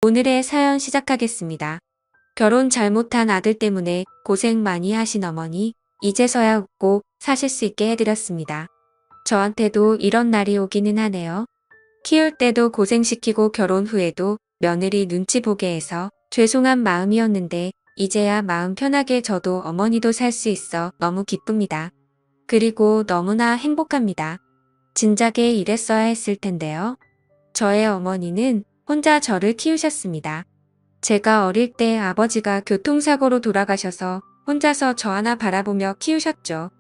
오늘의 사연 시작하겠습니다. 결혼 잘못한 아들 때문에 고생 많이 하신 어머니, 이제서야 웃고 사실 수 있게 해드렸습니다. 저한테도 이런 날이 오기는 하네요. 키울 때도 고생시키고 결혼 후에도 며느리 눈치 보게 해서 죄송한 마음이었는데 이제야 마음 편하게 저도 어머니도 살 수 있어 너무 기쁩니다. 그리고 너무나 행복합니다. 진작에 이랬어야 했을 텐데요. 저의 어머니는 혼자 저를 키우셨습니다. 제가 어릴 때 아버지가 교통사고로 돌아가셔서 혼자서 저 하나 바라보며 키우셨죠.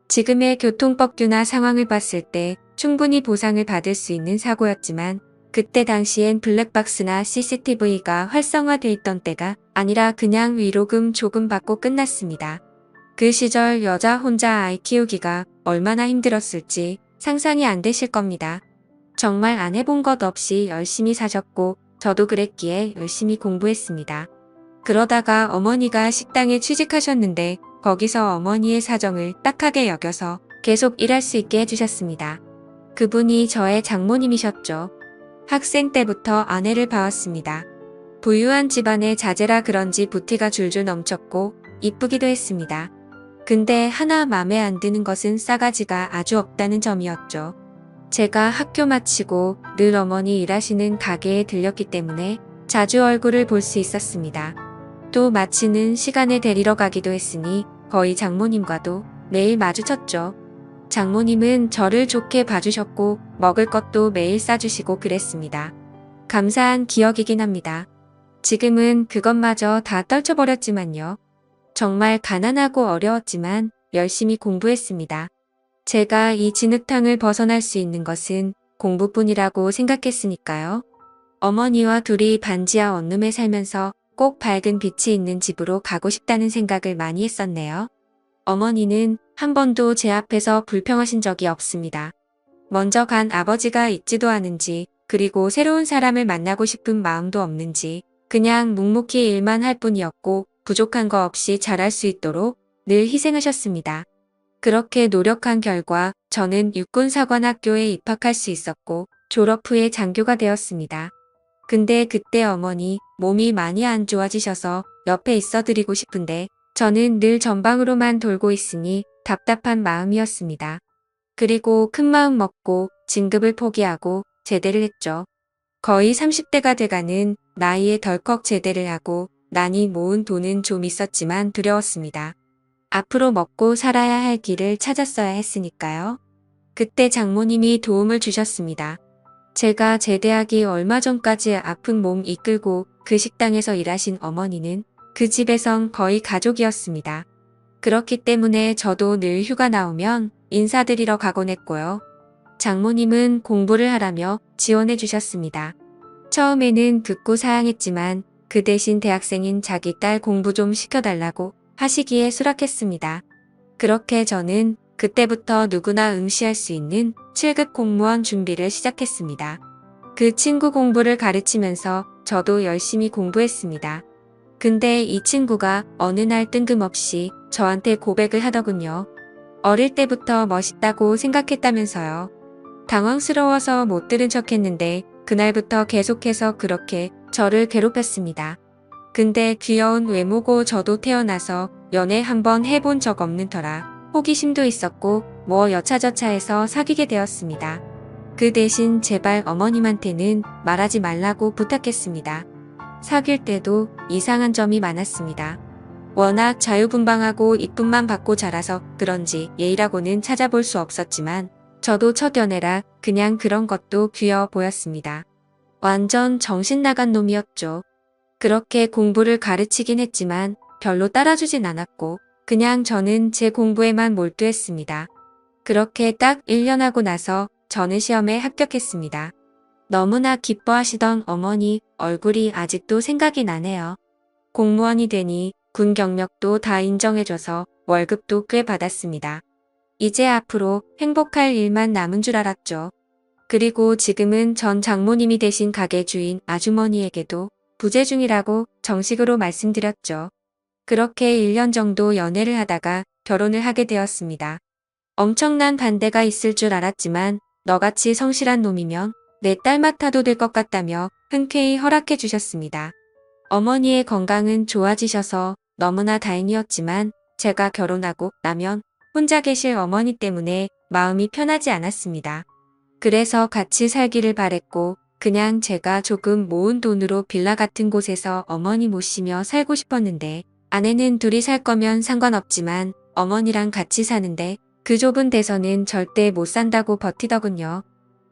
지금의 교통법규나 상황을 봤을 때 충분히 보상을 받을 수 있는 사고였지만 그때 당시엔 블랙박스나 CCTV가 활성화돼 있던 때가 아니라 그냥 위로금 조금 받고 끝났습니다. 그 시절 여자 혼자 아이 키우기가 얼마나 힘들었을지 상상이 안 되실 겁니다. 정말 안 해본 것 없이 열심히 사셨고 저도 그랬기에 열심히 공부했습니다. 그러다가 어머니가 식당에 취직하셨는데 거기서 어머니의 사정을 딱하게 여겨서 계속 일할 수 있게 해주셨습니다. 그분이 저의 장모님이셨죠. 학생 때부터 아내를 봐왔습니다. 부유한 집안의 자제라 그런지 부티가 줄줄 넘쳤고 이쁘기도 했습니다. 근데 하나 맘에 안 드는 것은 싸가지가 아주 없다는 점이었죠. 제가 학교 마치고 늘 어머니 일하시는 가게에 들렸기 때문에 자주 얼굴을 볼 수 있었습니다. 또 마치는 시간에 데리러 가기도 했으니 거의 장모님과도 매일 마주쳤죠. 장모님은 저를 좋게 봐주셨고 먹을 것도 매일 싸주시고 그랬습니다. 감사한 기억이긴 합니다. 지금은 그것마저 다 떨쳐버렸지만요. 정말 가난하고 어려웠지만 열심히 공부했습니다. 제가 이 진흙탕을 벗어날 수 있는 것은 공부뿐이라고 생각했으니까요. 어머니와 둘이 반지하 원룸에 살면서 꼭 밝은 빛이 있는 집으로 가고 싶다는 생각을 많이 했었네요. 어머니는 한 번도 제 앞에서 불평하신 적이 없습니다. 먼저 간 아버지가 있지도 않은지 그리고 새로운 사람을 만나고 싶은 마음도 없는지 그냥 묵묵히 일만 할 뿐이었고 부족한 거 없이 잘할 수 있도록 늘 희생하셨습니다. 그렇게 노력한 결과 저는 육군사관학교에 입학할 수 있었고 졸업 후에 장교가 되었습니다. 근데 그때 어머니 몸이 많이 안 좋아지셔서 옆에 있어드리고 싶은데 저는 늘 전방으로만 돌고 있으니 답답한 마음이었습니다. 그리고 큰 마음 먹고 진급을 포기하고 제대를 했죠. 거의 30대가 돼가는 나이에 덜컥 제대를 하고 나니 모은 돈은 좀 있었지만 두려웠습니다. 앞으로 먹고 살아야 할 길을 찾았어야 했으니까요. 그때 장모님이 도움을 주셨습니다. 제가 제대하기 얼마 전까지 아픈 몸 이끌고 그 식당에서 일하신 어머니는 그 집에선 거의 가족이었습니다. 그렇기 때문에 저도 늘 휴가 나오면 인사드리러 가곤 했고요. 장모님은 공부를 하라며 지원해 주셨습니다. 처음에는 듣고 사양했지만 그 대신 대학생인 자기 딸 공부 좀 시켜달라고 하시기에 수락했습니다. 그렇게 저는 그때부터 누구나 응시할 수 있는 7급 공무원 준비를 시작했습니다. 그 친구 공부를 가르치면서 저도 열심히 공부했습니다. 근데 이 친구가 어느 날 뜬금없이 저한테 고백을 하더군요. 어릴 때부터 멋있다고 생각했다면서요. 당황스러워서 못 들은 척했는데 그날부터 계속해서 그렇게 저를 괴롭혔습니다. 근데 귀여운 외모고 저도 태어나서 연애 한번 해본 적 없는 터라 호기심도 있었고 뭐 여차저차해서 사귀게 되었습니다. 그 대신 제발 어머님한테는 말하지 말라고 부탁했습니다. 사귈 때도 이상한 점이 많았습니다. 워낙 자유분방하고 이쁨만 받고 자라서 그런지 예의라고는 찾아볼 수 없었지만 저도 첫 연애라 그냥 그런 것도 귀여워 보였습니다. 완전 정신 나간 놈이었죠. 그렇게 공부를 가르치긴 했지만 별로 따라주진 않았고 그냥 저는 제 공부에만 몰두했습니다. 그렇게 딱 1년 하고 나서 저는 시험에 합격했습니다. 너무나 기뻐하시던 어머니 얼굴이 아직도 생각이 나네요. 공무원이 되니 군 경력도 다 인정해줘서 월급도 꽤 받았습니다. 이제 앞으로 행복할 일만 남은 줄 알았죠. 그리고 지금은 전 장모님이 되신 가게 주인 아주머니에게도 부재 중이라고 정식으로 말씀드렸죠. 그렇게 1년 정도 연애를 하다가 결혼을 하게 되었습니다. 엄청난 반대가 있을 줄 알았지만 너같이 성실한 놈이면 내 딸 맡아도 될 것 같다며 흔쾌히 허락해 주셨습니다. 어머니의 건강은 좋아지셔서 너무나 다행이었지만 제가 결혼하고 나면 혼자 계실 어머니 때문에 마음이 편하지 않았습니다. 그래서 같이 살기를 바랬고 그냥 제가 조금 모은 돈으로 빌라 같은 곳에서 어머니 모시며 살고 싶었는데 아내는 둘이 살 거면 상관없지만 어머니랑 같이 사는데 그 좁은 데서는 절대 못 산다고 버티더군요.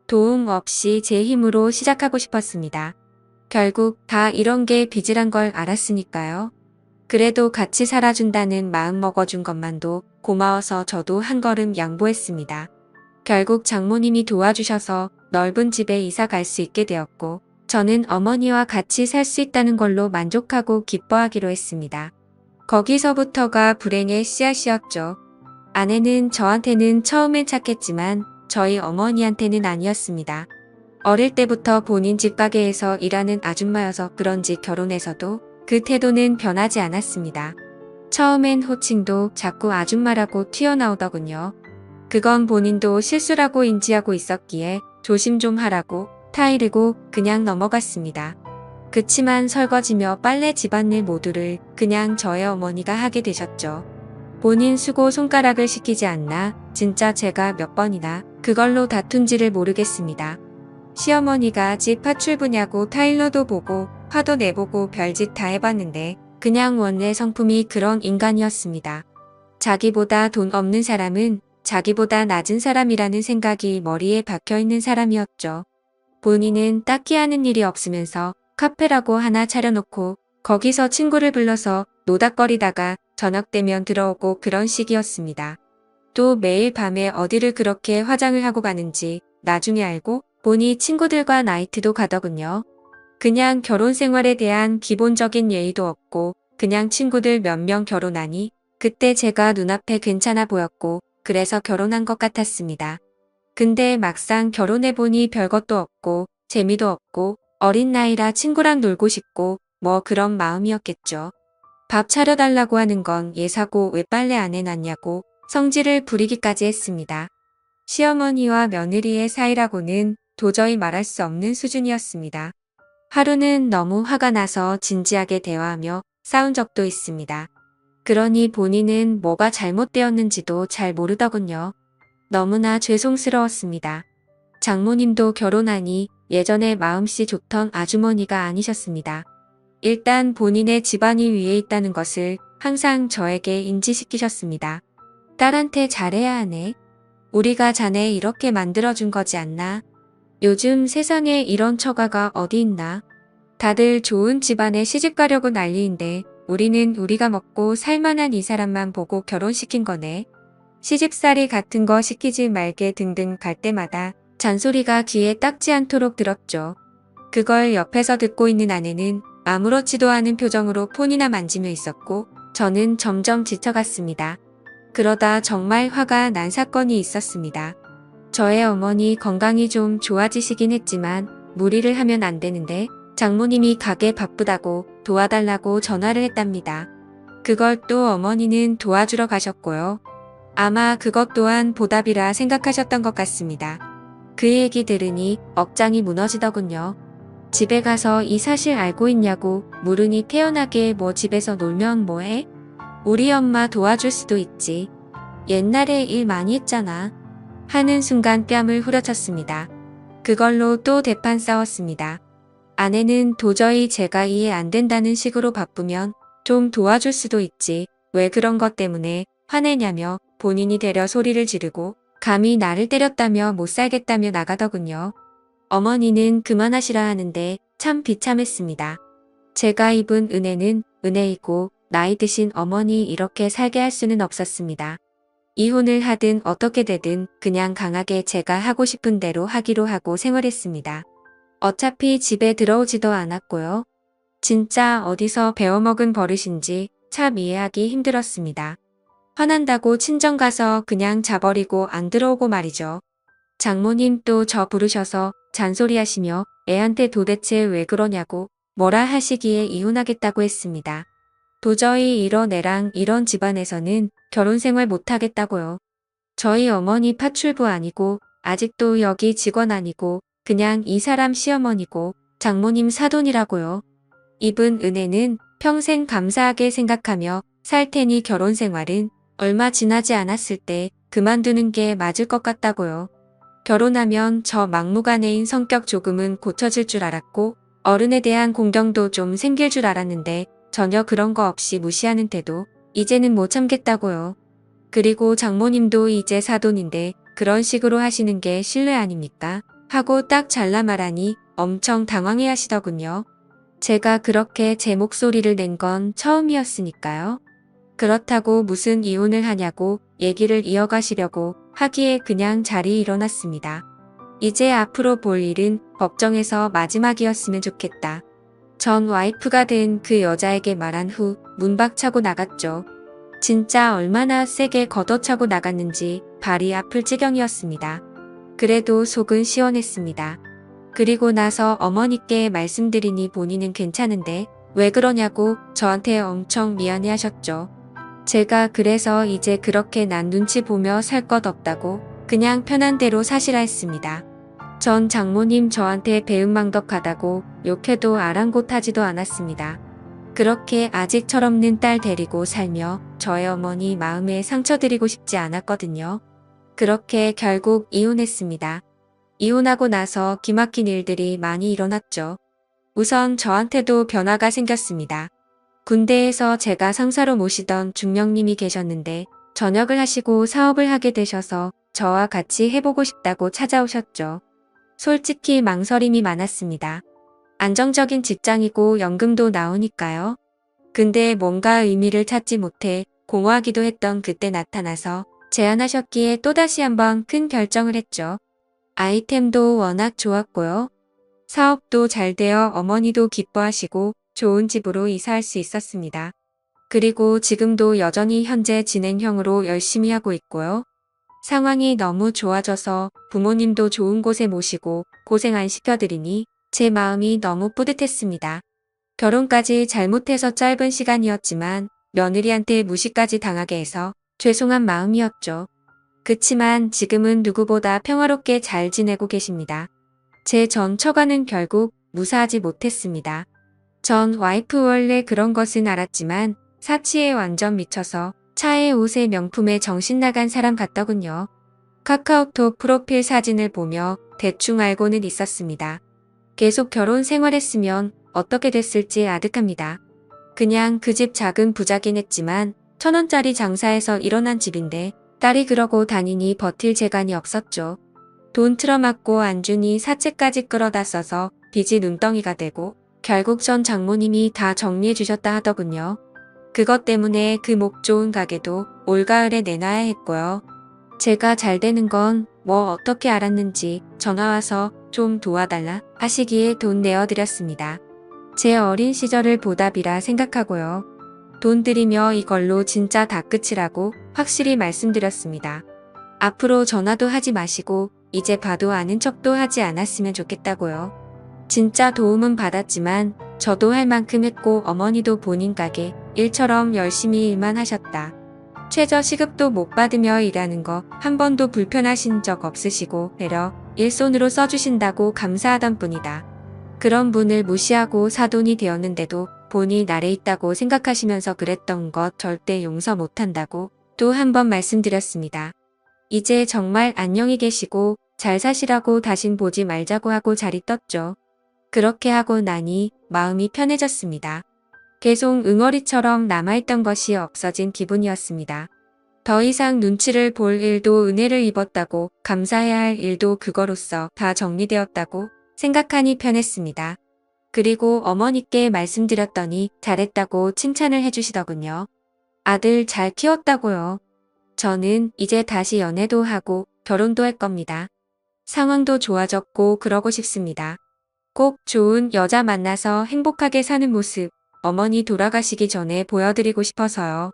도움 없이 제 힘으로 시작하고 싶었습니다. 결국 다 이런 게 빚이란 걸 알았으니까요. 그래도 같이 살아준다는 마음 먹어준 것만도 고마워서 저도 한 걸음 양보했습니다. 결국 장모님이 도와주셔서 넓은 집에 이사 갈 수 있게 되었고 저는 어머니와 같이 살 수 있다는 걸로 만족하고 기뻐하기로 했습니다. 거기서부터가 불행의 씨앗이었죠. 아내는 저한테는 처음엔 착했지만 저희 어머니한테는 아니었습니다. 어릴 때부터 본인 집 가게에서 일하는 아줌마여서 그런지 결혼해서도 그 태도는 변하지 않았습니다. 처음엔 호칭도 자꾸 아줌마라고 튀어나오더군요. 그건 본인도 실수라고 인지하고 있었기에 조심 좀 하라고 타이르고 그냥 넘어갔습니다. 그치만 설거지며 빨래 집안일 모두를 그냥 저의 어머니가 하게 되셨죠. 본인 수고 손가락을 시키지 않나 진짜 제가 몇 번이나 그걸로 다툰지를 모르겠습니다. 시어머니가 집 파출부냐고 타일러도 보고 화도 내보고 별짓 다 해봤는데 그냥 원래 성품이 그런 인간이었습니다. 자기보다 돈 없는 사람은 자기보다 낮은 사람이라는 생각이 머리에 박혀있는 사람이었죠. 본인은 딱히 하는 일이 없으면서 카페라고 하나 차려놓고 거기서 친구를 불러서 노닥거리다가 저녁 되면 들어오고 그런 식이었습니다. 또 매일 밤에 어디를 그렇게 화장을 하고 가는지 나중에 알고 보니 친구들과 나이트도 가더군요. 그냥 결혼 생활에 대한 기본적인 예의도 없고 그냥 친구들 몇 명 결혼하니 그때 제가 눈앞에 괜찮아 보였고 그래서 결혼한 것 같았습니다. 근데 막상 결혼해보니 별것도 없고 재미도 없고 어린 나이라 친구랑 놀고 싶고 뭐 그런 마음이었겠죠. 밥 차려달라고 하는 건 예사고 왜 빨래 안 해놨냐고 성질을 부리기까지 했습니다. 시어머니와 며느리의 사이라고는 도저히 말할 수 없는 수준이었습니다. 하루는 너무 화가 나서 진지하게 대화하며 싸운 적도 있습니다. 그러니 본인은 뭐가 잘못되었는지도 잘 모르더군요. 너무나 죄송스러웠습니다. 장모님도 결혼하니 예전에 마음씨 좋던 아주머니가 아니셨습니다. 일단 본인의 집안이 위에 있다는 것을 항상 저에게 인지시키셨습니다. 딸한테 잘해야 하네. 우리가 자네 이렇게 만들어준 거지 않나? 요즘 세상에 이런 처가가 어디 있나? 다들 좋은 집안에 시집가려고 난리인데 우리는 우리가 먹고 살만한 이 사람만 보고 결혼시킨 거네. 시집살이 같은 거 시키지 말게 등등 갈 때마다 잔소리가 귀에 딱지 않도록 들었죠. 그걸 옆에서 듣고 있는 아내는 아무렇지도 않은 표정으로 폰이나 만지며 있었고 저는 점점 지쳐갔습니다. 그러다 정말 화가 난 사건이 있었습니다. 저의 어머니 건강이 좀 좋아지시긴 했지만 무리를 하면 안 되는데 장모님이 가게 바쁘다고 도와달라고 전화를 했답니다. 그걸 또 어머니는 도와주러 가셨고요. 아마 그것 또한 보답이라 생각하셨던 것 같습니다. 그 얘기 들으니 억장이 무너지더군요. 집에 가서 이 사실 알고 있냐고 물으니 태연하게 뭐 집에서 놀면 뭐해? 우리 엄마 도와줄 수도 있지. 옛날에 일 많이 했잖아. 하는 순간 뺨을 후려쳤습니다. 그걸로 또 대판 싸웠습니다. 아내는 도저히 제가 이해 안 된다는 식으로 바쁘면 좀 도와줄 수도 있지. 왜 그런 것 때문에 화내냐며 본인이 되려 소리를 지르고 감히 나를 때렸다며 못 살겠다며 나가더군요. 어머니는 그만하시라 하는데 참 비참했습니다. 제가 입은 은혜는 은혜이고 나이 드신 어머니 이렇게 살게 할 수는 없었습니다. 이혼을 하든 어떻게 되든 그냥 강하게 제가 하고 싶은 대로 하기로 하고 생활했습니다. 어차피 집에 들어오지도 않았고요. 진짜 어디서 배워먹은 버릇인지 참 이해하기 힘들었습니다. 화난다고 친정 가서 그냥 자버리고 안 들어오고 말이죠. 장모님 또 저 부르셔서 잔소리하시며 애한테 도대체 왜 그러냐고 뭐라 하시기에 이혼하겠다고 했습니다. 도저히 이런 애랑 이런 집안에서는 결혼생활 못하겠다고요. 저희 어머니 파출부 아니고 아직도 여기 직원 아니고 그냥 이 사람 시어머니고 장모님 사돈이라고요. 입은 은혜는 평생 감사하게 생각하며 살 테니 결혼 생활은 얼마 지나지 않았을 때 그만두는 게 맞을 것 같다고요. 결혼하면 저 막무가내인 성격 조금은 고쳐질 줄 알았고 어른에 대한 공경도 좀 생길 줄 알았는데 전혀 그런 거 없이 무시하는 태도 이제는 못 참겠다고요. 그리고 장모님도 이제 사돈인데 그런 식으로 하시는 게 실례 아닙니까? 하고 딱 잘라 말하니 엄청 당황해 하시더군요. 제가 그렇게 제 목소리를 낸 건 처음이었으니까요. 그렇다고 무슨 이혼을 하냐고 얘기를 이어가시려고 하기에 그냥 자리에 일어났습니다. 이제 앞으로 볼 일은 법정에서 마지막이었으면 좋겠다. 전 와이프가 된 그 여자에게 말한 후 문박차고 나갔죠. 진짜 얼마나 세게 걷어차고 나갔는지 발이 아플 지경이었습니다. 그래도 속은 시원했습니다. 그리고 나서 어머니께 말씀드리니 본인은 괜찮은데 왜 그러냐고 저한테 엄청 미안해 하셨죠. 제가 그래서 이제 그렇게 난 눈치 보며 살 것 없다고 그냥 편한 대로 사시라 했습니다. 전 장모님 저한테 배은망덕하다고 욕해도 아랑곳하지도 않았습니다. 그렇게 아직 철없는 딸 데리고 살며 저의 어머니 마음에 상처 드리고 싶지 않았거든요. 그렇게 결국 이혼했습니다. 이혼하고 나서 기막힌 일들이 많이 일어났죠. 우선 저한테도 변화가 생겼습니다. 군대에서 제가 상사로 모시던 중령님이 계셨는데 전역을 하시고 사업을 하게 되셔서 저와 같이 해보고 싶다고 찾아오셨죠. 솔직히 망설임이 많았습니다. 안정적인 직장이고 연금도 나오니까요. 근데 뭔가 의미를 찾지 못해 공허하기도 했던 그때 나타나서 제안하셨기에 또다시 한번 큰 결정을 했죠. 아이템도 워낙 좋았고요. 사업도 잘 되어 어머니도 기뻐하시고 좋은 집으로 이사할 수 있었습니다. 그리고 지금도 여전히 현재 진행형으로 열심히 하고 있고요. 상황이 너무 좋아져서 부모님도 좋은 곳에 모시고 고생 안 시켜드리니 제 마음이 너무 뿌듯했습니다. 결혼까지 잘못해서 짧은 시간이었지만 며느리한테 무시까지 당하게 해서 죄송한 마음이었죠. 그치만 지금은 누구보다 평화롭게 잘 지내고 계십니다. 제 전 처가는 결국 무사하지 못했습니다. 전 와이프 원래 그런 것은 알았지만 사치에 완전 미쳐서 차에 옷에 명품에 정신 나간 사람 같더군요. 카카오톡 프로필 사진을 보며 대충 알고는 있었습니다. 계속 결혼 생활했으면 어떻게 됐을지 아득합니다. 그냥 그 집 작은 부자긴 했지만 1,000원짜리 장사에서 일어난 집인데 딸이 그러고 다니니 버틸 재간이 없었죠. 돈 틀어막고 안 주니 사채까지 끌어다 써서 빚이 눈덩이가 되고 결국 전 장모님이 다 정리해 주셨다 하더군요. 그것 때문에 그 목 좋은 가게도 올가을에 내놔야 했고요. 제가 잘 되는 건 뭐 어떻게 알았는지 전화와서 좀 도와달라 하시기에 돈 내어드렸습니다. 제 어린 시절을 보답이라 생각하고요. 돈 들이며 이걸로 진짜 다 끝이라고 확실히 말씀드렸습니다. 앞으로 전화도 하지 마시고 이제 봐도 아는 척도 하지 않았으면 좋겠다고요. 진짜 도움은 받았지만 저도 할 만큼 했고 어머니도 본인 가게 일처럼 열심히 일만 하셨다. 최저 시급도 못 받으며 일하는 거 한 번도 불편하신 적 없으시고 배려 일손으로 써주신다고 감사하던 분이다. 그런 분을 무시하고 사돈이 되었는데도 본인 아래 있다고 생각하시면서 그랬던 것 절대 용서 못한다고 또 한 번 말씀드렸습니다. 이제 정말 안녕히 계시고 잘 사시라고 다신 보지 말자고 하고 자리 떴죠. 그렇게 하고 나니 마음이 편해졌습니다. 계속 응어리처럼 남아있던 것이 없어진 기분이었습니다. 더 이상 눈치를 볼 일도 은혜를 입었다고 감사해야 할 일도 그거로써 다 정리되었다고 생각하니 편했습니다. 그리고 어머니께 말씀드렸더니 잘했다고 칭찬을 해주시더군요. 아들 잘 키웠다고요. 저는 이제 다시 연애도 하고 결혼도 할 겁니다. 상황도 좋아졌고 그러고 싶습니다. 꼭 좋은 여자 만나서 행복하게 사는 모습 어머니 돌아가시기 전에 보여드리고 싶어서요.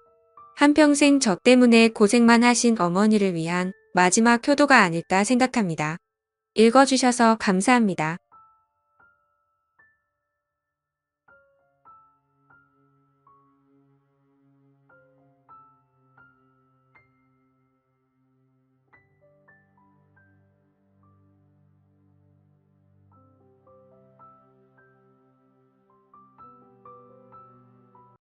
한평생 저 때문에 고생만 하신 어머니를 위한 마지막 효도가 아닐까 생각합니다. 읽어주셔서 감사합니다.